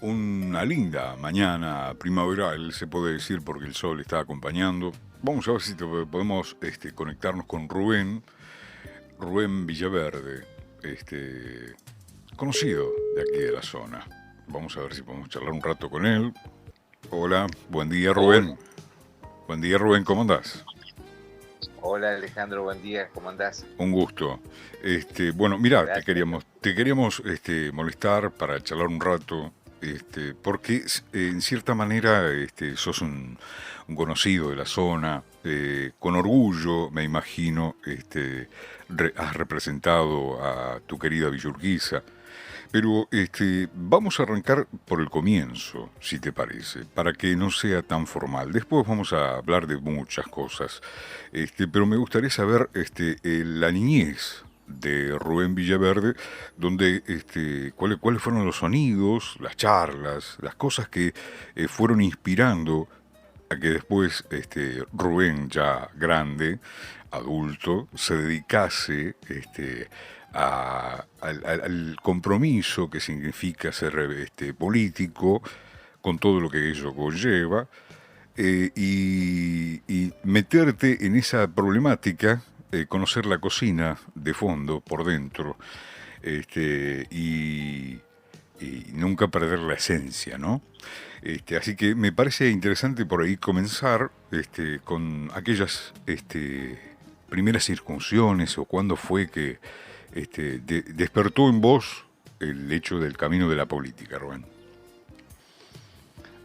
una linda mañana primaveral, se puede decir, porque el sol está acompañando. Vamos a ver si podemos conectarnos con Rubén Villaverde, este, conocido de aquí de la zona. Vamos a ver si podemos charlar un rato con él. Hola, buen día Hola, Rubén. Buen día Rubén, ¿cómo andás? hola Alejandro, buen día, ¿cómo andás? Un gusto. Bueno, mira, te Gracias. queríamos, te queríamos molestar para charlar un rato, porque en cierta manera sos un conocido de la zona, con orgullo, me imagino, has representado a tu querida Villurquiza. Pero vamos a arrancar por el comienzo, si te parece, para que no sea tan formal. Después vamos a hablar de muchas cosas. Pero me gustaría saber la niñez de Rubén Villaverde, donde cuáles fueron los sonidos, las charlas, las cosas que fueron inspirando a que después Rubén, ya grande, adulto, se dedicase al compromiso que significa ser político, con todo lo que ello conlleva, y meterte en esa problemática, conocer la cocina de fondo, por dentro, y nunca perder la esencia, ¿no? Así que me parece interesante por ahí comenzar con aquellas primeras circunciones o cuándo fue que despertó en vos el hecho del camino de la política, Rubén.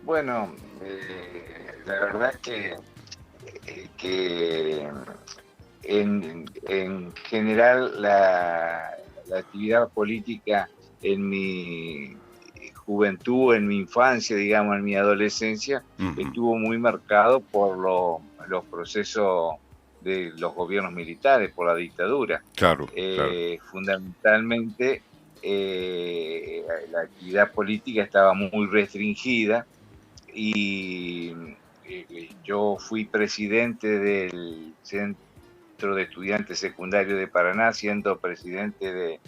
Bueno, la verdad que en general la actividad política en mi juventud, en mi infancia, digamos, en mi adolescencia, Ujú. estuvo muy marcado por los procesos de los gobiernos militares, por la dictadura. Claro, claro. Fundamentalmente, la actividad política estaba muy restringida y yo fui presidente del Centro de Estudiantes Secundarios de Paraná, siendo presidente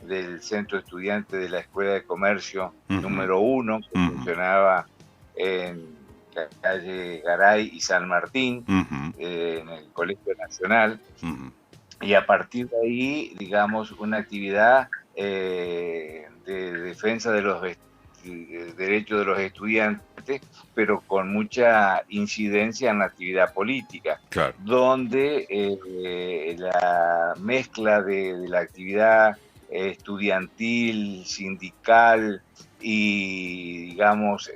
del Centro Estudiante de la Escuela de Comercio Ujú, número 1, que ujú, funcionaba en la calle Garay y San Martín, ujú, en el Colegio Nacional. ujú, Y a partir de ahí, digamos, una actividad de defensa de los derechos de los estudiantes, pero con mucha incidencia en la actividad política, claro. donde la mezcla de la actividad estudiantil, sindical y, digamos,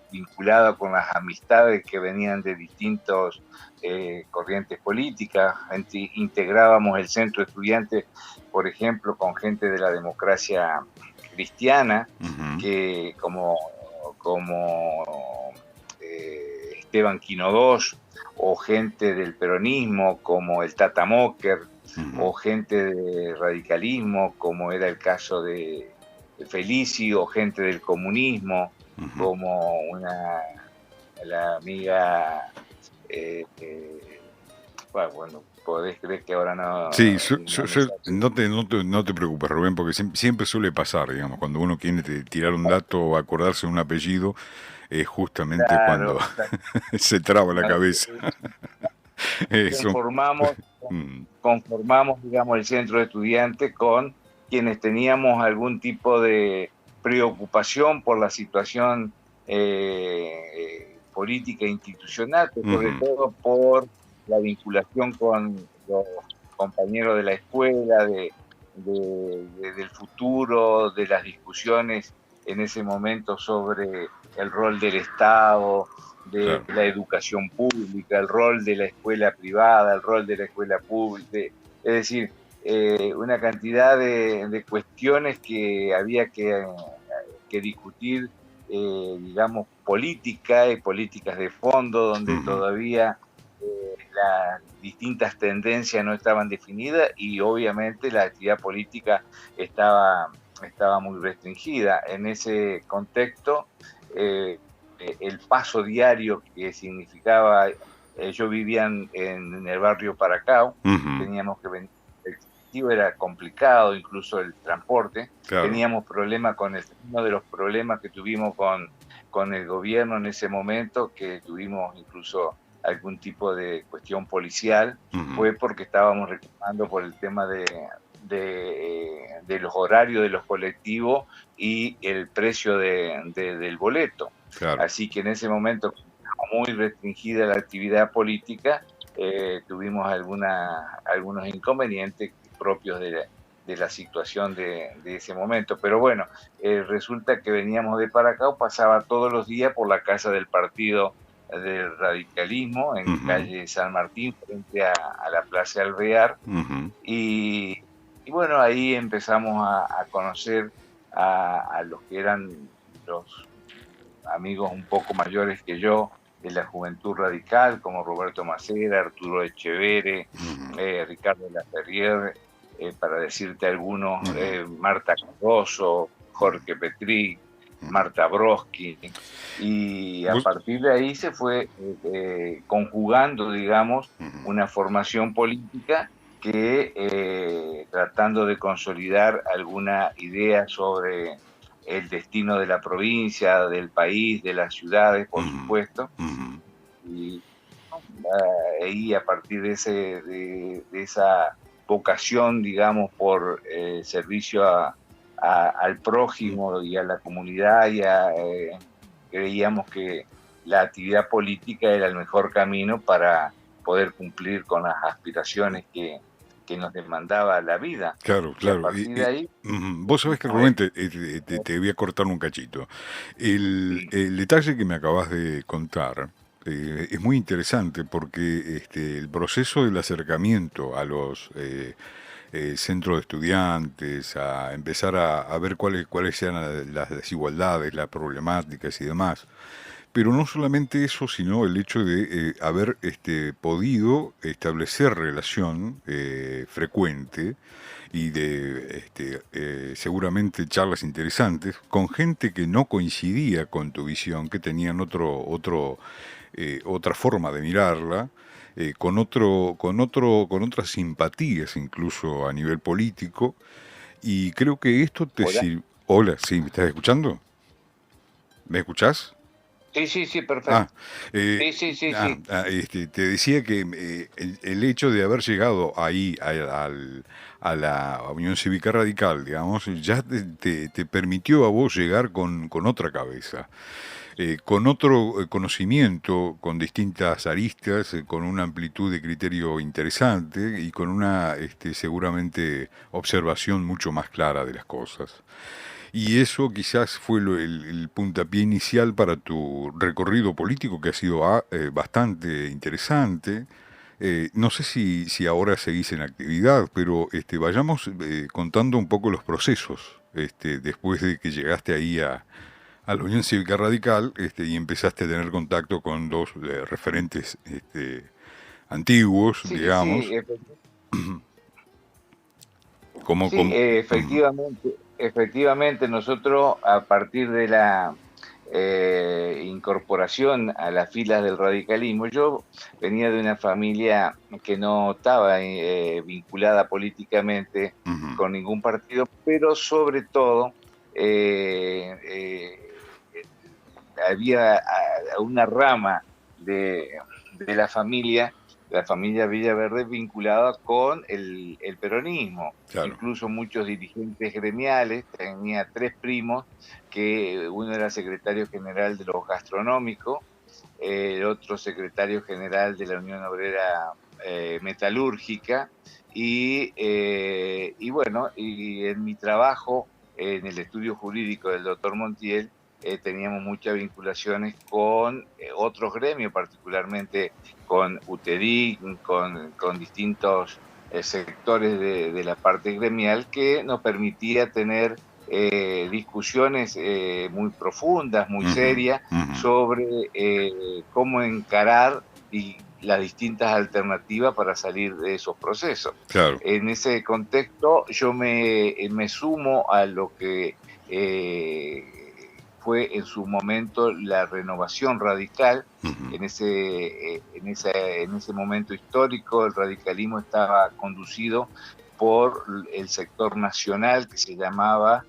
vinculada con las amistades que venían de distintos corrientes políticas, integrábamos el centro estudiante, por ejemplo, con gente de la democracia cristiana, Ujú, que como Esteban Quinodós, o gente del peronismo como el Tata Mocker, ujú, o gente de radicalismo como era el caso de Felici, o gente del comunismo ujú. como la amiga bueno, podés creer que ahora Sí, no me sale. no te preocupes, Rubén, porque siempre suele pasar, digamos, cuando uno quiere tirar un dato o acordarse de un apellido, es justamente cuando Claro, se traba la cabeza. Eso. conformamos, Mm, conformamos, digamos, el centro de estudiantes con quienes teníamos algún tipo de preocupación por la situación política e institucional, pero sobre ujú, todo por la vinculación con los compañeros de la escuela, del futuro, de las discusiones en ese momento sobre el rol del Estado, de claro. la educación pública, el rol de la escuela privada, el rol de la escuela pública, es decir, una cantidad de cuestiones que había que discutir, digamos, política y políticas de fondo, donde Ujú, todavía las distintas tendencias no estaban definidas y obviamente la actividad política estaba muy restringida. En ese contexto, el paso diario que significaba, yo vivía en el barrio Paracao, ujú, teníamos que venir colectivo era complicado, incluso el transporte. Claro. Teníamos problemas uno de los problemas que tuvimos con el gobierno en ese momento, que tuvimos incluso algún tipo de cuestión policial, fue porque estábamos reclamando por el tema de los horarios de los colectivos y el precio del boleto. Claro. Así que en ese momento, muy restringida la actividad política, tuvimos algunos inconvenientes propios de la situación de ese momento. Pero bueno, resulta que veníamos de Paracao, pasaba todos los días por la casa del partido del radicalismo, en calle San Martín, frente a la Plaza Alvear, y bueno, ahí empezamos a conocer a los que eran los amigos un poco mayores que yo de la Juventud Radical, como Roberto Macera, Arturo Echevere, Ricardo Laferriere, para decirte algunos, Marta Cardoso, Jorge Petri, Marta Broski, y a partir de ahí se fue conjugando, digamos, una formación política que tratando de consolidar alguna idea sobre el destino de la provincia, del país, de las ciudades, por supuesto. Y ahí, a partir de esa vocación, digamos, por servicio al prójimo y a la comunidad, creíamos que la actividad política era el mejor camino para poder cumplir con las aspiraciones que nos demandaba la vida. Claro, y a partir de ahí... Vos sabés que, Rubén, te voy a cortar un cachito. El detalle que me acabas de contar es muy interesante porque el proceso del acercamiento a los centros de estudiantes, a empezar a ver cuáles eran las desigualdades, las problemáticas y demás, pero no solamente eso, sino el hecho de haber podido establecer relación frecuente y de seguramente charlas interesantes con gente que no coincidía con tu visión, que tenían otra forma de mirarla, con otras simpatías incluso a nivel político, y creo que esto te sirve. Hola, ¿sí? ¿Me estás escuchando? ¿Me escuchás? Sí, perfecto. Sí. Te decía que el hecho de haber llegado ahí a la Unión Cívica Radical, digamos, ya te permitió a vos llegar con otra cabeza, con otro conocimiento, con distintas aristas, con una amplitud de criterio interesante y con una seguramente observación mucho más clara de las cosas. Y eso quizás fue el puntapié inicial para tu recorrido político, que ha sido bastante interesante. No sé si ahora seguís en actividad, pero vayamos contando un poco los procesos después de que llegaste ahí a la Unión Cívica Radical y empezaste a tener contacto con dos referentes antiguos, digamos. Efectivamente, nosotros, a partir de la incorporación a las filas del radicalismo, yo venía de una familia que no estaba vinculada políticamente con ningún partido, pero sobre todo había una rama de la familia Villaverde, vinculada con el peronismo. Claro. Incluso muchos dirigentes gremiales, tenía 3 primos, que uno era secretario general de los gastronómicos, el otro secretario general de la Unión Obrera Metalúrgica, y bueno, y en mi trabajo en el estudio jurídico del doctor Montiel, teníamos muchas vinculaciones con otros gremios, particularmente con UTEDIC, con distintos sectores de la parte gremial, que nos permitía tener discusiones muy profundas, muy serias, sobre cómo encarar las distintas alternativas para salir de esos procesos. Claro. En ese contexto yo me sumo a lo que fue en su momento la Renovación Radical. En ese momento histórico el radicalismo estaba conducido por el sector nacional que se llamaba,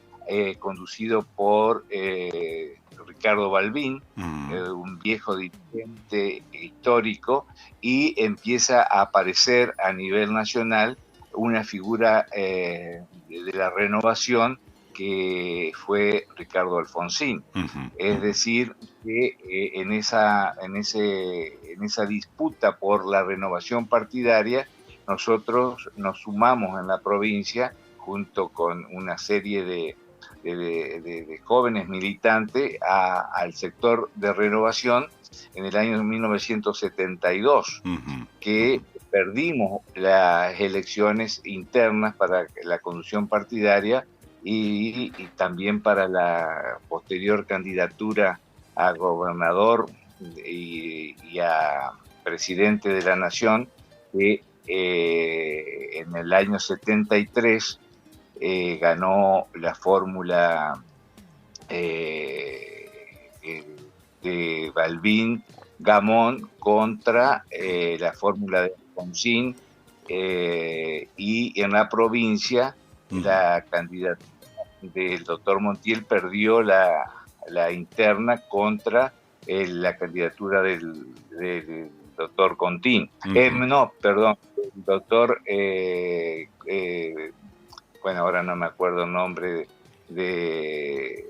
conducido por Ricardo Balbín, un viejo dirigente histórico, y empieza a aparecer a nivel nacional una figura de la renovación que fue Ricardo Alfonsín. Es decir, que en esa disputa por la renovación partidaria, nosotros nos sumamos en la provincia junto con una serie de jóvenes militantes al sector de renovación en el año 1972, que perdimos las elecciones internas para la conducción partidaria y también para la posterior candidatura a gobernador y a presidente de la nación, que en el año 73 ganó la fórmula de Balbín Gamón contra la fórmula de Alfonsín, y en la provincia la candidatura del doctor Montiel perdió la interna contra la candidatura del doctor Contín. No, perdón, el doctor, bueno, ahora no me acuerdo el nombre del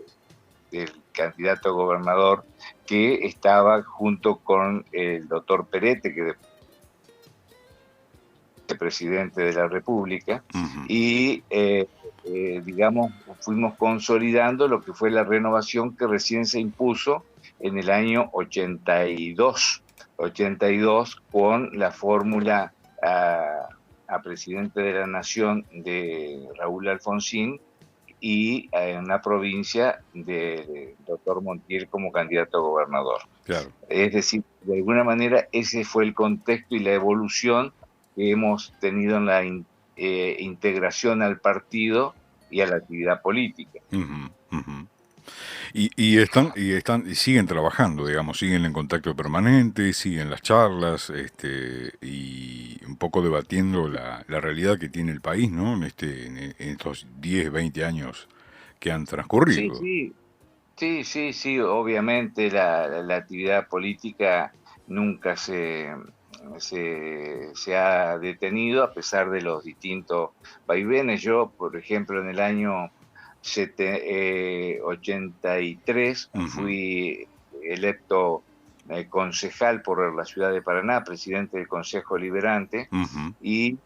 candidato a gobernador, que estaba junto con el doctor Perete, que es presidente de la República, y digamos, fuimos consolidando lo que fue la renovación que recién se impuso en el año 82 con la fórmula a presidente de la Nación de Raúl Alfonsín, y en la provincia del doctor Montiel como candidato a gobernador. Claro. Es decir, de alguna manera ese fue el contexto y la evolución que hemos tenido en la integración al partido y a la actividad política. Y siguen trabajando, digamos, siguen en contacto permanente, siguen las charlas, y un poco debatiendo la realidad que tiene el país, ¿no? En estos 10, 20 años que han transcurrido. Sí, obviamente la actividad política nunca se ha detenido, a pesar de los distintos vaivenes. Yo, por ejemplo, en el año 83 fui electo concejal por la ciudad de Paraná, presidente del Consejo Liberante, y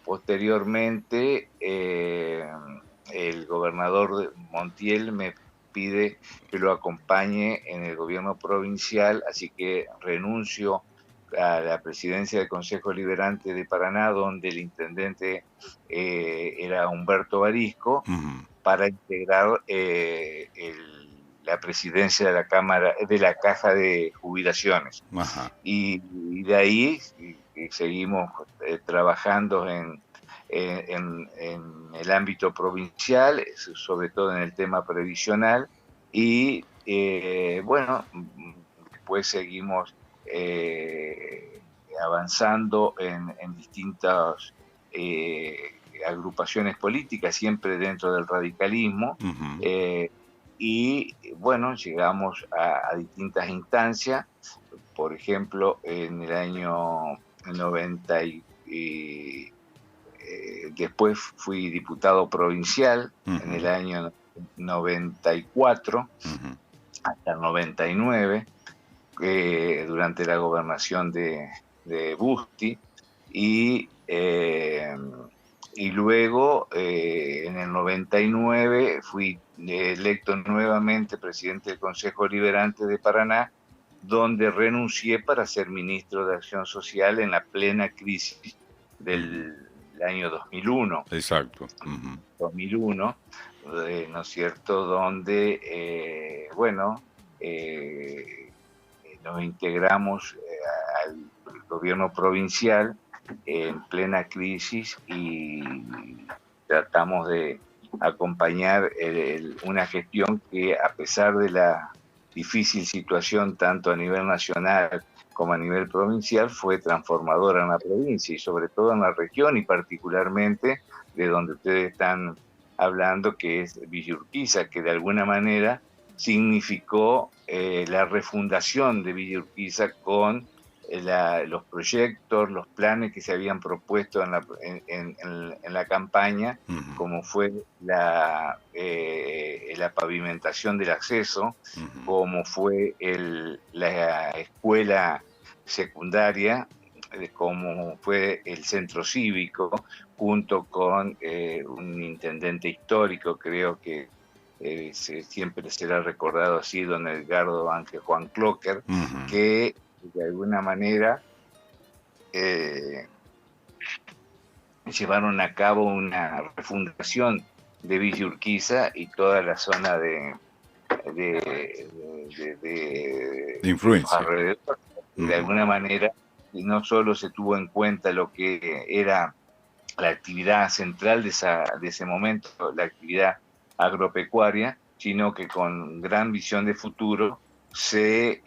posteriormente el gobernador Montiel me pide que lo acompañe en el gobierno provincial, así que renuncio a la presidencia del Consejo Liberante de Paraná, donde el intendente era Humberto Barisco, para integrar la presidencia de la Cámara, de la Caja de Jubilaciones. Y de ahí seguimos trabajando en el ámbito provincial, sobre todo en el tema previsional, y bueno, después seguimos avanzando en distintas agrupaciones políticas, siempre dentro del radicalismo, y bueno, llegamos a distintas instancias. Por ejemplo, en el año 90 después fui diputado provincial en el año 94 hasta el 99, durante la gobernación de Busti, y luego en el 99 fui electo nuevamente presidente del Consejo Liberante de Paraná, donde renuncié para ser ministro de Acción Social en la plena crisis del año 2001. Exacto. 2001, ¿no es cierto?, donde, bueno, nos integramos al gobierno provincial en plena crisis y tratamos de acompañar una gestión que, a pesar de la difícil situación tanto a nivel nacional como a nivel provincial, fue transformadora en la provincia y sobre todo en la región, y particularmente de donde ustedes están hablando, que es Villa Urquiza, que de alguna manera significó la refundación de Villa Urquiza con los proyectos, los planes que se habían propuesto en la campaña, Ujú, como fue la pavimentación del acceso, ujú, como fue la escuela secundaria, como fue el centro cívico, junto con un intendente histórico, creo que siempre será recordado así, don Edgardo Ángel Juan Clocker, ujú. que de alguna manera llevaron a cabo una refundación de Villa Urquiza y toda la zona De de los influencia. alrededores. De Ujú, alguna manera, y no solo se tuvo en cuenta lo que era la actividad central de ese momento, la actividad agropecuaria, sino que con gran visión de futuro se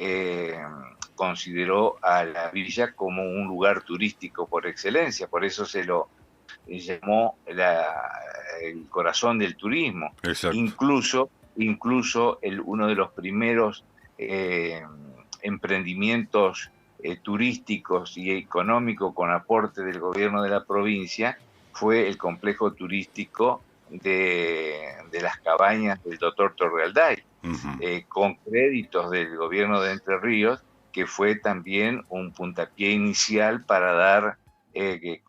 consideró a la villa como un lugar turístico por excelencia, por eso se lo llamó el corazón del turismo. exacto. Incluso uno de los primeros eh, emprendimientos turísticos y económicos con aporte del gobierno de la provincia fue el complejo turístico de las cabañas del doctor Torrealday, Ujú. con créditos del gobierno de Entre Ríos, que fue también un puntapié inicial para dar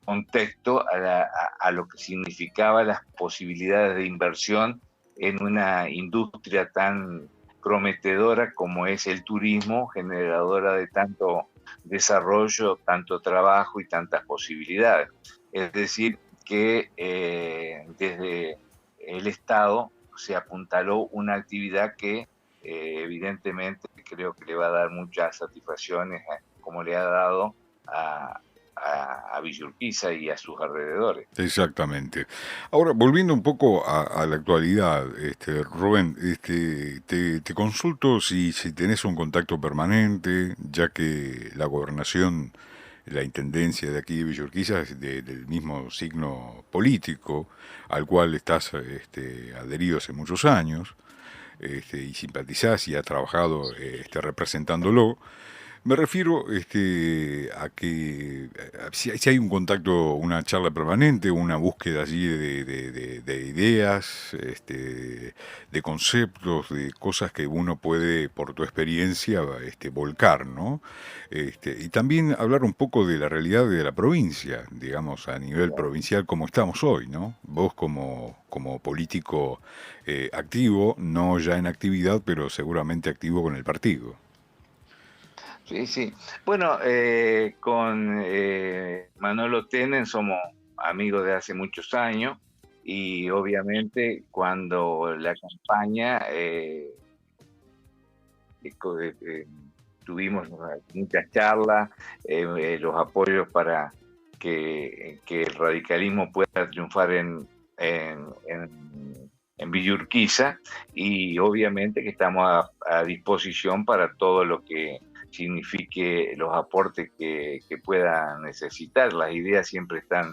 contexto a lo que significaba las posibilidades de inversión en una industria tan prometedora como es el turismo, generadora de tanto desarrollo, tanto trabajo y tantas posibilidades. Es decir, que desde el Estado se apuntaló una actividad que evidentemente creo que le va a dar muchas satisfacciones, como le ha dado a, a Villa Urquiza y a sus alrededores. Exactamente. Ahora, volviendo un poco a la actualidad, Rubén, te consulto si tenés un contacto permanente, ya que la gobernación, la intendencia de aquí de Villurquiza es del mismo signo político al cual estás adherido hace muchos años, y simpatizás y has trabajado representándolo. Me refiero a que si hay un contacto, una charla permanente, una búsqueda allí de ideas, de conceptos, de cosas que uno puede, por tu experiencia, volcar, ¿no? Y también hablar un poco de la realidad de la provincia, digamos, a nivel provincial, como estamos hoy, ¿no? Vos como político activo, no ya en actividad, pero seguramente activo con el partido. Sí, sí. Bueno, con Manolo Tenen somos amigos de hace muchos años y obviamente cuando la campaña eh, tuvimos muchas charlas, los apoyos para que el radicalismo pueda triunfar en Villa Urquiza y obviamente que estamos a disposición para todo lo que signifique los aportes que pueda necesitar. Las ideas siempre están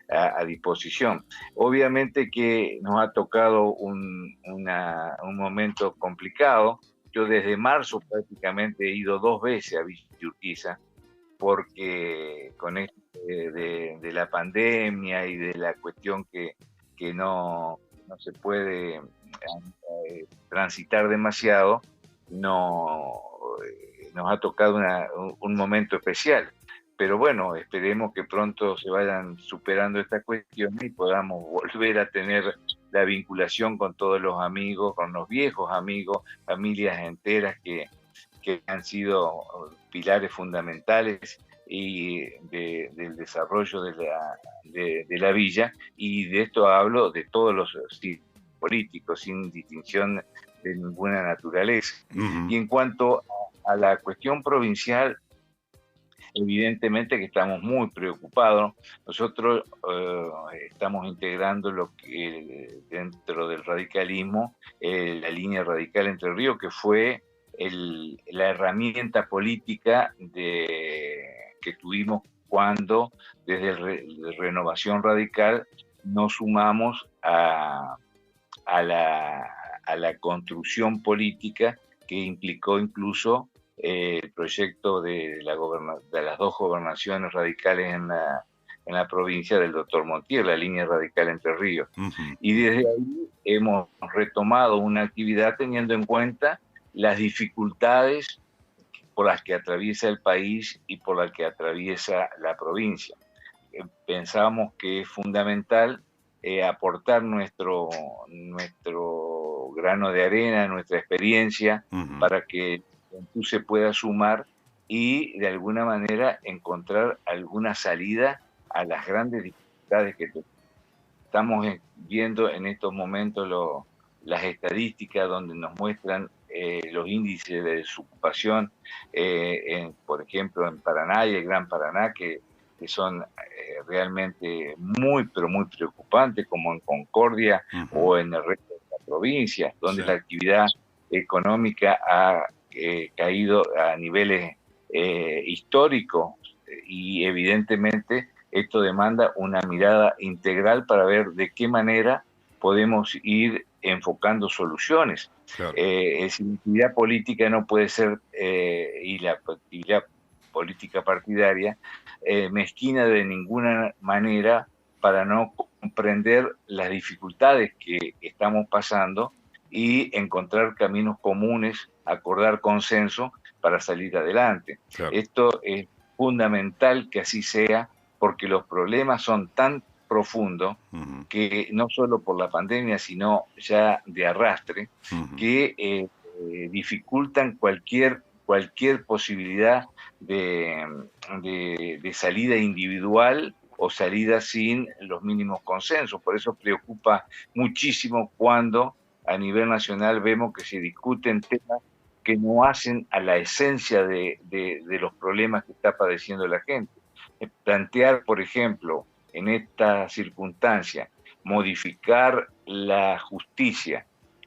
a disposición. Obviamente que nos ha tocado un momento complicado. Yo desde marzo prácticamente he ido 2 veces a Villa Urquiza porque con esto de la pandemia y de la cuestión que no se puede transitar demasiado, no, nos ha tocado un momento especial. Pero bueno, esperemos que pronto se vayan superando esta cuestión y podamos volver a tener la vinculación con todos los amigos, con los viejos amigos, familias enteras que han sido pilares fundamentales del desarrollo de la villa, y de esto hablo de todos los políticos, sin distinción de ninguna naturaleza. Ujú. Y en cuanto a la cuestión provincial, evidentemente que estamos muy preocupados. Nosotros estamos integrando lo que dentro del radicalismo, la línea radical Entre Ríos, que fue la herramienta política que tuvimos cuando desde Renovación Radical nos sumamos a la construcción política que implicó incluso el proyecto de las dos gobernaciones radicales en la provincia del doctor Montiel, la línea radical Entre Ríos. Ujú. Y desde ahí hemos retomado una actividad teniendo en cuenta las dificultades por las que atraviesa el país y por las que atraviesa la provincia. Pensamos que es fundamental aportar nuestro grano de arena, nuestra experiencia, Ujú. para que tú se pueda sumar y de alguna manera encontrar alguna salida a las grandes dificultades que estamos viendo en estos momentos. Las estadísticas donde nos muestran los índices de desocupación, por ejemplo, en Paraná y el Gran Paraná, que son realmente muy, pero muy preocupantes, como en Concordia Ujú. o en el resto de la provincia, donde Sí, la actividad económica ha caído a niveles históricos y evidentemente esto demanda una mirada integral para ver de qué manera podemos ir enfocando soluciones. claro. La actividad política no puede ser, y la actividad política partidaria, mezquina de ninguna manera para no comprender las dificultades que estamos pasando y encontrar caminos comunes, acordar consenso para salir adelante. Claro. Esto es fundamental que así sea, porque los problemas son tan profundos Ujú. que no solo por la pandemia, sino ya de arrastre, Ujú. que dificultan cualquier posibilidad de, de salida individual o salida sin los mínimos consensos. Por eso preocupa muchísimo cuando a nivel nacional vemos que se discuten temas que no hacen a la esencia de los problemas que está padeciendo la gente. Plantear, por ejemplo, en esta circunstancia, modificar la justicia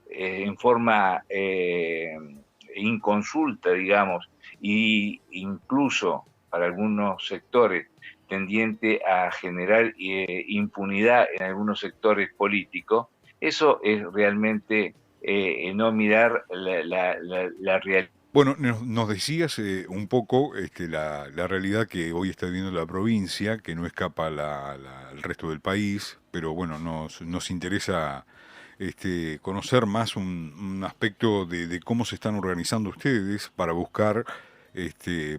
en forma inconsulta, digamos, e incluso para algunos sectores tendiente a generar impunidad en algunos sectores políticos, eso es realmente no mirar la realidad. Bueno, nos decías un poco la realidad que hoy está viviendo la provincia, que no escapa al resto del país, pero bueno, nos interesa conocer más un aspecto de cómo se están organizando ustedes para buscar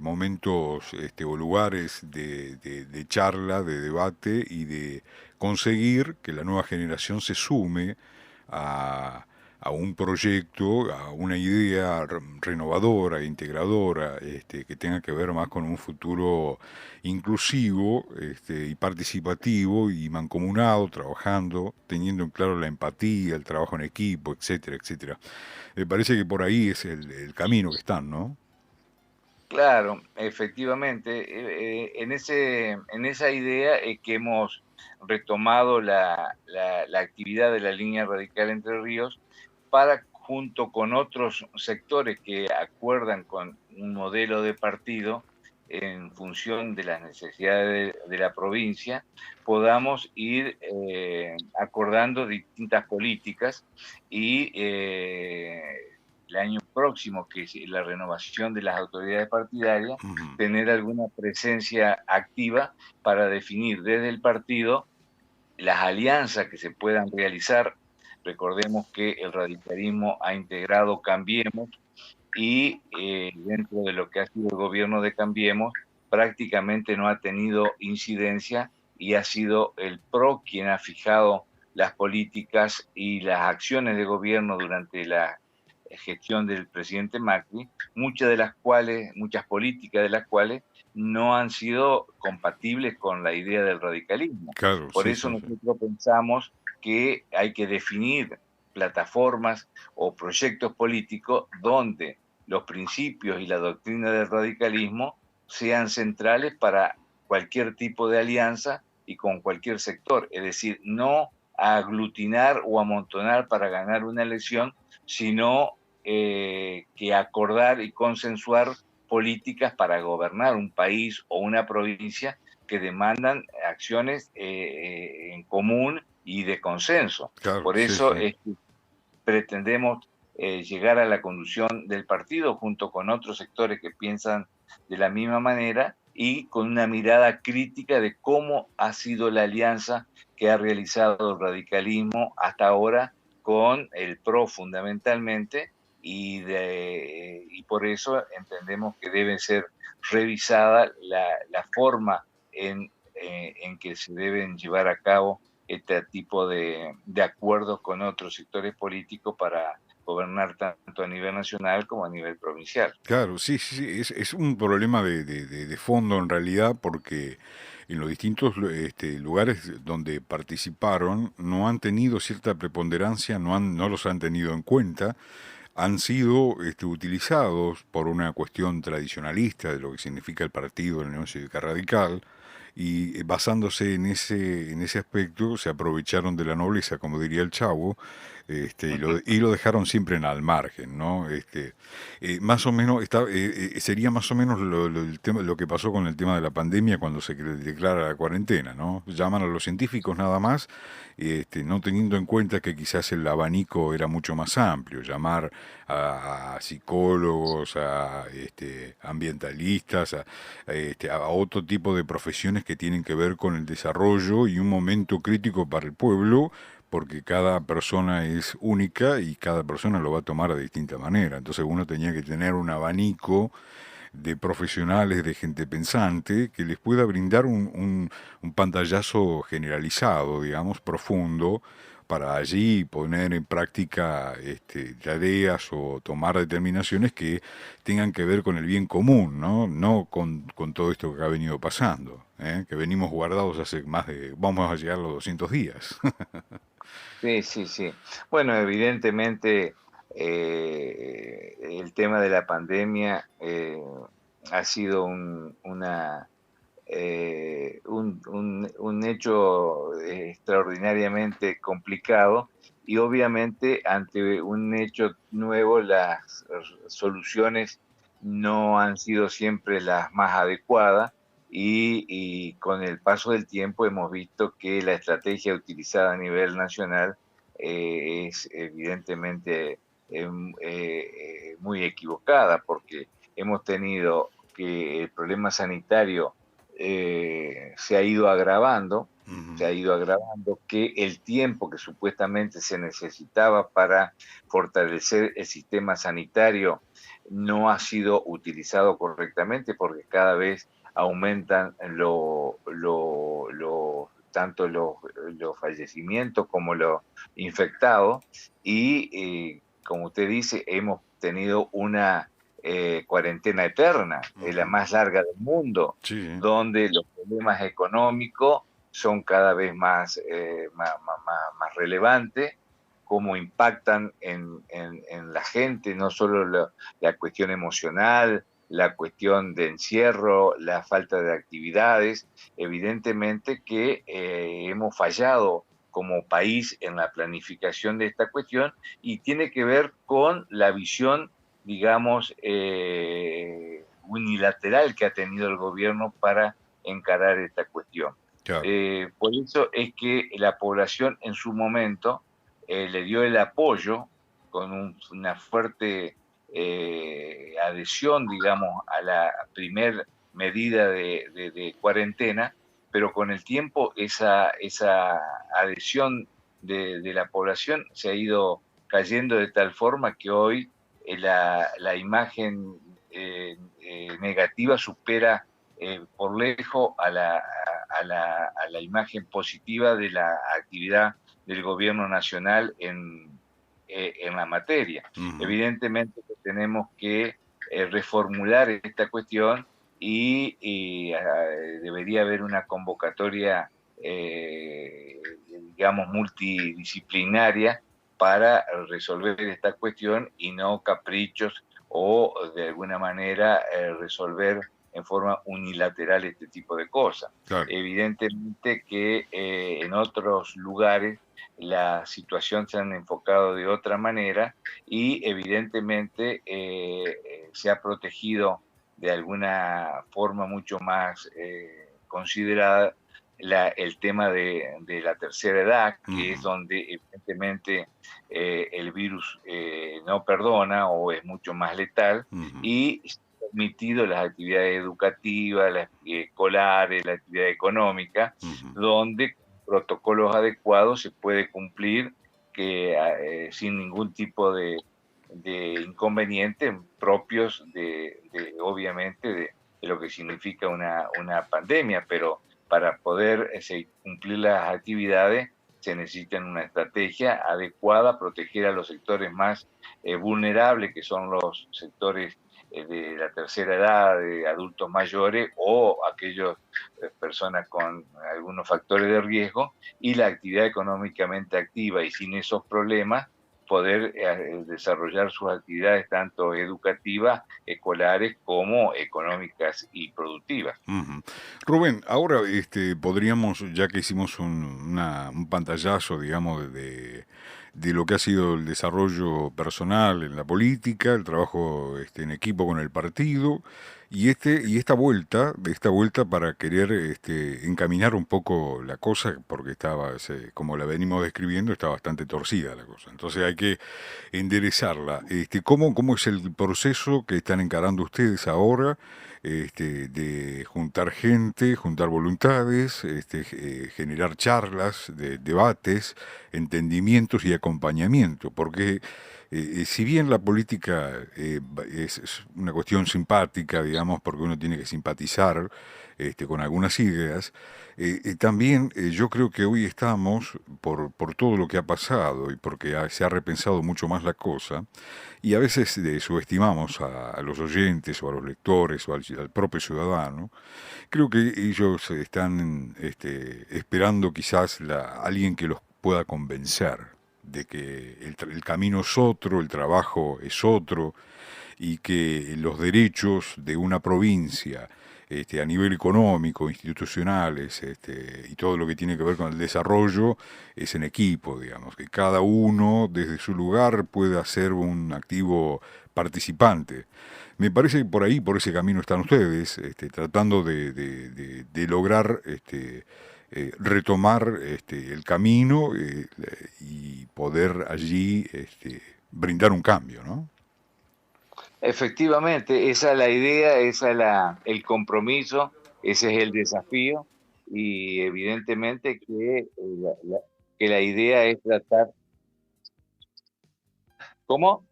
momentos o lugares de charla, de debate y de conseguir que la nueva generación se sume a, a un proyecto, a una idea renovadora, integradora, que tenga que ver más con un futuro inclusivo y participativo y mancomunado, trabajando, teniendo en claro la empatía, el trabajo en equipo, etcétera, etcétera. Me parece que por ahí es el camino que están, ¿no? Claro, efectivamente. En esa idea es que hemos retomado la actividad de la línea radical Entre Ríos para, junto con otros sectores que acuerdan con un modelo de partido en función de las necesidades de la provincia, podamos ir acordando distintas políticas y el año próximo, que es la renovación de las autoridades partidarias, Ujú. tener alguna presencia activa para definir desde el partido las alianzas que se puedan realizar. Recordemos que el radicalismo ha integrado Cambiemos y dentro de lo que ha sido el gobierno de Cambiemos, prácticamente no ha tenido incidencia y ha sido el PRO quien ha fijado las políticas y las acciones de gobierno durante la gestión del presidente Macri, muchas políticas de las cuales no han sido compatibles con la idea del radicalismo. Claro, Por sí, eso sí, sí. nosotros pensamos que hay que definir plataformas o proyectos políticos donde los principios y la doctrina del radicalismo sean centrales para cualquier tipo de alianza y con cualquier sector. Es decir, no aglutinar o amontonar para ganar una elección, sino que acordar y consensuar políticas para gobernar un país o una provincia que demandan acciones en común y de consenso. Claro, Por sí, eso sí. es que pretendemos llegar a la conducción del partido junto con otros sectores que piensan de la misma manera y con una mirada crítica de cómo ha sido la alianza que ha realizado el radicalismo hasta ahora con el PRO fundamentalmente y por eso entendemos que debe ser revisada la forma en que se deben llevar a cabo este tipo de acuerdos con otros sectores políticos para gobernar tanto a nivel nacional como a nivel provincial. Claro, sí, sí, sí, es un problema de fondo en realidad porque en los distintos lugares donde participaron no han tenido cierta preponderancia, no los han tenido en cuenta, han sido utilizados por una cuestión tradicionalista de lo que significa el partido de la Unión Cívica Radical y basándose en ese aspecto se aprovecharon de la nobleza, como diría el Chavo, y lo dejaron siempre en al margen, ¿no? Más o menos sería más o menos el tema, lo que pasó con el tema de la pandemia cuando se declara la cuarentena, ¿no? Llaman a los científicos nada más, no teniendo en cuenta que quizás el abanico era mucho más amplio, llamar a psicólogos, a ambientalistas, a otro tipo de profesiones que tienen que ver con el desarrollo y un momento crítico para el pueblo, porque cada persona es única y cada persona lo va a tomar de distinta manera. Entonces uno tenía que tener un abanico de profesionales, de gente pensante, que les pueda brindar un pantallazo generalizado, digamos, profundo, para allí poner en práctica tareas o tomar determinaciones que tengan que ver con el bien común, ¿no? No con todo esto que ha venido pasando, ¿eh? Que venimos guardados hace más de, vamos a llegar a los 200 días. Sí, sí, sí. Bueno, evidentemente el tema de la pandemia ha sido un hecho extraordinariamente complicado y obviamente ante un hecho nuevo las soluciones no han sido siempre las más adecuadas y con el paso del tiempo hemos visto que la estrategia utilizada a nivel nacional es evidentemente muy equivocada porque hemos tenido que el problema sanitario se ha ido agravando, Ujú. se ha ido agravando, que el tiempo que supuestamente se necesitaba para fortalecer el sistema sanitario no ha sido utilizado correctamente porque cada vez aumentan tanto los fallecimientos como los infectados y, como usted dice, hemos tenido una cuarentena eterna, la Ujú. más larga del mundo, Sí, donde los problemas económicos son cada vez más relevantes, cómo impactan en la gente, no solo la cuestión emocional, la cuestión de encierro, la falta de actividades, evidentemente que hemos fallado como país en la planificación de esta cuestión y tiene que ver con la visión, digamos, unilateral que ha tenido el gobierno para encarar esta cuestión. claro. Por eso es que la población en su momento le dio el apoyo con una fuerte adhesión, digamos, a la primer medida de cuarentena, pero con el tiempo esa adhesión de la población se ha ido cayendo de tal forma que hoy la imagen negativa supera por lejos a la imagen positiva de la actividad del gobierno nacional en la materia. Ujú. Evidentemente que tenemos que reformular esta cuestión y debería haber una convocatoria, digamos, multidisciplinaria para resolver esta cuestión y no caprichos o de alguna manera resolver en forma unilateral este tipo de cosas. Claro. Evidentemente que en otros lugares la situación se han enfocado de otra manera y evidentemente se ha protegido de alguna forma mucho más considerada el tema de la tercera edad, que es donde evidentemente el virus no perdona o es mucho más letal, y se han permitido las actividades educativas, las escolares, la actividad económica, donde con protocolos adecuados se puede cumplir que sin ningún tipo de inconvenientes propios obviamente de lo que significa una pandemia, pero para poder cumplir las actividades se necesita una estrategia adecuada, proteger a los sectores más vulnerables, que son los sectores de la tercera edad, de adultos mayores o aquellas personas con algunos factores de riesgo, y la actividad económicamente activa, y sin esos problemas poder desarrollar sus actividades tanto educativas, escolares, como económicas y productivas. Rubén, ahora podríamos, ya que hicimos un pantallazo, digamos, de lo que ha sido el desarrollo personal en la política, el trabajo en equipo con el partido, y esta vuelta para querer encaminar un poco la cosa, porque estaba, como la venimos describiendo, está bastante torcida la cosa. Entonces hay que enderezarla. ¿Cómo es el proceso que están encarando ustedes ahora? De juntar gente, juntar voluntades, generar charlas, debates, entendimientos y acompañamiento, porque si bien la política es una cuestión simpática, digamos, porque uno tiene que simpatizar con algunas ideas, también yo creo que hoy estamos, por todo lo que ha pasado y porque se ha repensado mucho más la cosa, y a veces subestimamos a los oyentes o a los lectores o al propio ciudadano. Creo que ellos están esperando quizás alguien que los pueda convencer de que el camino es otro, el trabajo es otro, y que los derechos de una provincia a nivel económico, institucionales, y todo lo que tiene que ver con el desarrollo es en equipo, digamos, que cada uno desde su lugar pueda ser un activo participante. Me parece que por ahí, por ese camino están ustedes, tratando de lograr retomar el camino y poder allí brindar un cambio, ¿no? Efectivamente, esa es la idea, esa es el compromiso, ese es el desafío, y evidentemente que la idea es tratar. ¿Cómo?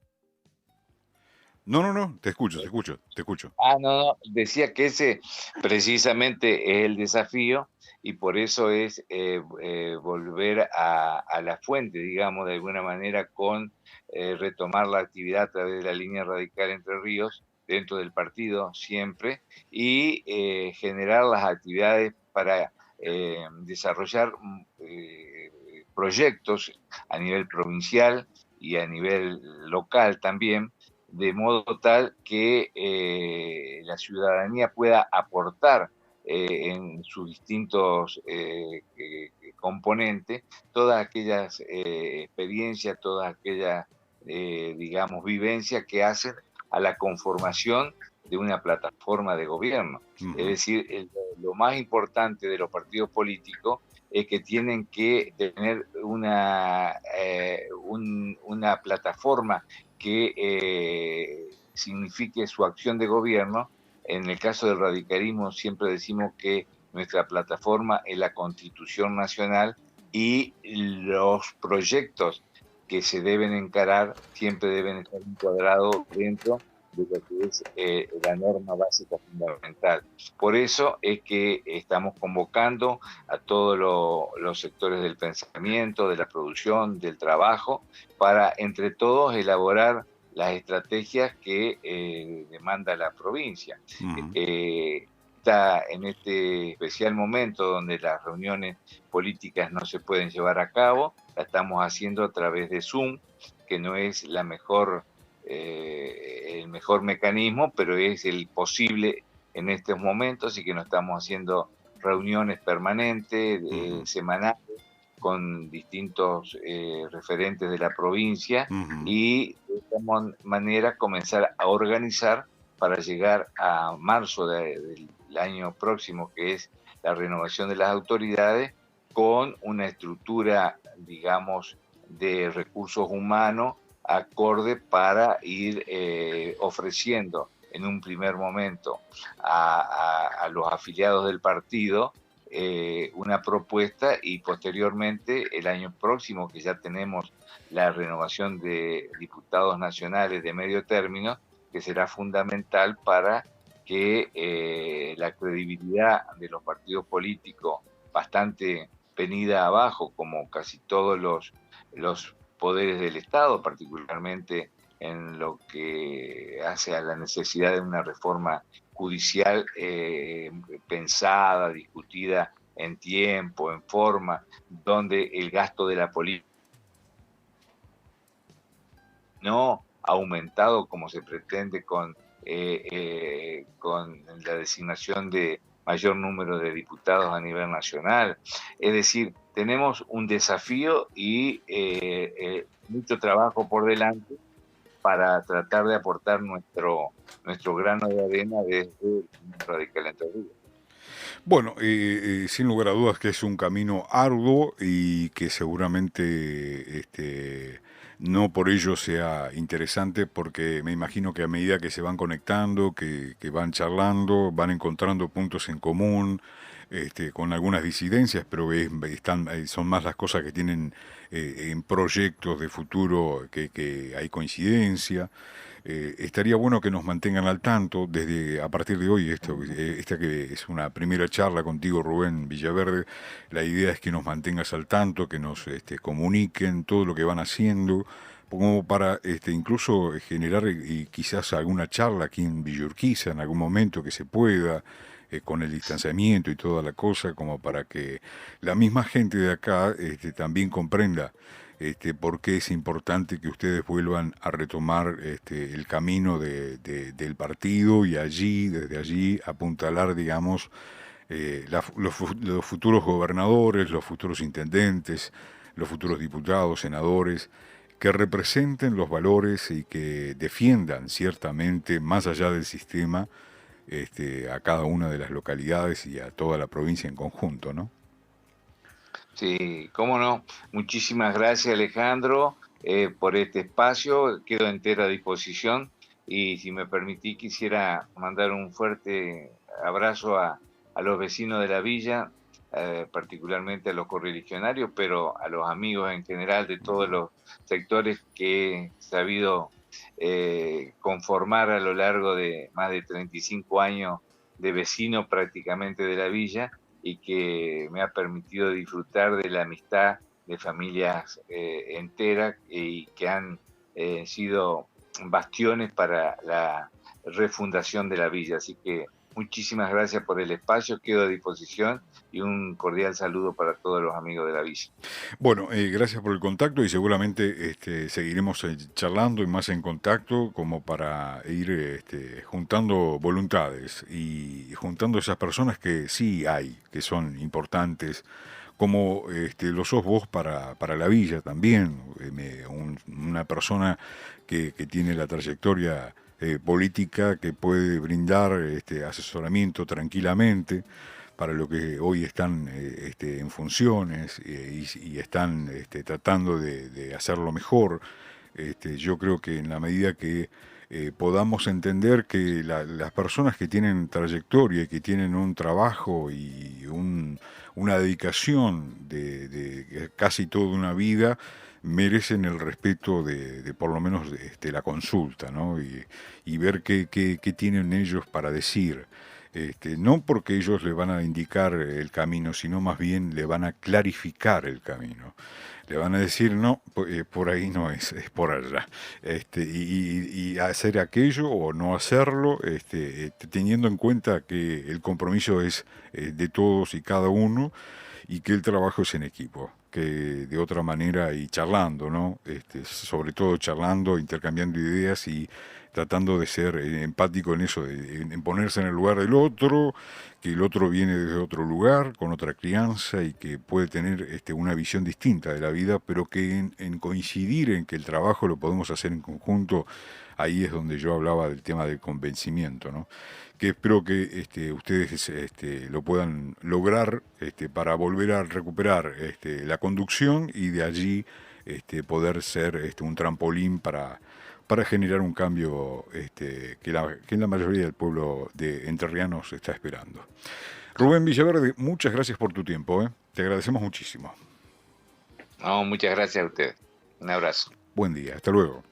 No, no, no, te escucho, te escucho, te escucho. No, decía que ese precisamente es el desafío, y por eso es volver a la fuente, digamos, de alguna manera, con retomar la actividad a través de la línea radical Entre Ríos, dentro del partido siempre, y generar las actividades para desarrollar proyectos a nivel provincial y a nivel local también, de modo tal que la ciudadanía pueda aportar en sus distintos componentes todas aquellas experiencias, todas aquellas, digamos, vivencias que hacen a la conformación de una plataforma de gobierno. Es decir, lo más importante de los partidos políticos es que tienen que tener una plataforma que signifique su acción de gobierno. En el caso del radicalismo siempre decimos que nuestra plataforma es la Constitución Nacional, y los proyectos que se deben encarar siempre deben estar encuadrados dentro de lo que es la norma básica fundamental. Por eso es que estamos convocando a todos los sectores del pensamiento, de la producción, del trabajo, para entre todos elaborar las estrategias que demanda la provincia. Está en este especial momento donde las reuniones políticas no se pueden llevar a cabo, la estamos haciendo a través de Zoom, que no es el mejor mecanismo, pero es el posible en estos momentos, y que no estamos haciendo reuniones permanentes, semanales, con distintos referentes de la provincia, y de esta manera comenzar a organizar para llegar a marzo del año próximo, que es la renovación de las autoridades con una estructura, digamos, de recursos humanos acorde para ir ofreciendo en un primer momento a los afiliados del partido una propuesta, y posteriormente el año próximo, que ya tenemos la renovación de diputados nacionales de medio término, que será fundamental para que la credibilidad de los partidos políticos, bastante venida abajo, como casi todos los poderes del Estado, particularmente en lo que hace a la necesidad de una reforma judicial pensada, discutida en tiempo, en forma, donde el gasto de la política no ha aumentado como se pretende con la designación de mayor número de diputados a nivel nacional. Es decir, tenemos un desafío y mucho trabajo por delante para tratar de aportar nuestro grano de arena desde Radical Entre Ríos. Bueno, sin lugar a dudas que es un camino arduo y que seguramente no por ello sea interesante, porque me imagino que a medida que se van conectando, que van charlando, van encontrando puntos en común, con algunas disidencias, pero son más las cosas que tienen en proyectos de futuro que hay coincidencia. Estaría bueno que nos mantengan al tanto desde a partir de hoy. Esta que es una primera charla contigo, Rubén Villaverde. La idea es que nos mantengas al tanto, que nos comuniquen todo lo que van haciendo, como para incluso generar y quizás alguna charla aquí en Villa Urquiza en algún momento que se pueda, con el distanciamiento y toda la cosa, como para que la misma gente de acá también comprenda por qué es importante que ustedes vuelvan a retomar el camino del partido, y desde allí, apuntalar, digamos, los futuros gobernadores, los futuros intendentes, los futuros diputados, senadores, que representen los valores y que defiendan ciertamente, más allá del sistema, a cada una de las localidades y a toda la provincia en conjunto, ¿no? Sí, cómo no. Muchísimas gracias, Alejandro, por este espacio. Quedo entera a disposición, y si me permití, quisiera mandar un fuerte abrazo a los vecinos de la villa, particularmente a los correligionarios, pero a los amigos en general de todos los sectores que he sabido conformar a lo largo de más de 35 años de vecino prácticamente de la villa, y que me ha permitido disfrutar de la amistad de familias enteras, y que han sido bastiones para la refundación de la villa. Así que muchísimas gracias por el espacio, quedo a disposición, y un cordial saludo para todos los amigos de la villa. Bueno, gracias por el contacto, y seguramente seguiremos charlando y más en contacto, como para ir juntando voluntades y juntando esas personas que sí hay, que son importantes, como lo sos vos para la villa también, una persona que tiene la trayectoria política, que puede brindar asesoramiento tranquilamente para lo que hoy están en funciones, y están tratando de hacerlo mejor. Yo creo que en la medida que podamos entender que las personas que tienen trayectoria y que tienen un trabajo y una dedicación de casi toda una vida, merecen el respeto de por lo menos la consulta, ¿no? Y ver qué tienen ellos para decir. No porque ellos le van a indicar el camino, sino más bien le van a clarificar el camino. Le van a decir, no, por ahí no es por allá. Y hacer aquello o no hacerlo, teniendo en cuenta que el compromiso es de todos y cada uno, y que el trabajo es en equipo, que de otra manera, y charlando, ¿no? Sobre todo charlando, intercambiando ideas y tratando de ser empático en eso, en ponerse en el lugar del otro, que el otro viene desde otro lugar, con otra crianza y que puede tener una visión distinta de la vida, pero que en coincidir en que el trabajo lo podemos hacer en conjunto, ahí es donde yo hablaba del tema del convencimiento, ¿no? Que espero que ustedes lo puedan lograr para volver a recuperar la conducción y de allí poder ser un trampolín para generar un cambio que la mayoría del pueblo de entrerrianos está esperando. Rubén Villaverde, muchas gracias por tu tiempo, ¿eh? Te agradecemos muchísimo. No, muchas gracias a ustedes. Un abrazo. Buen día, hasta luego.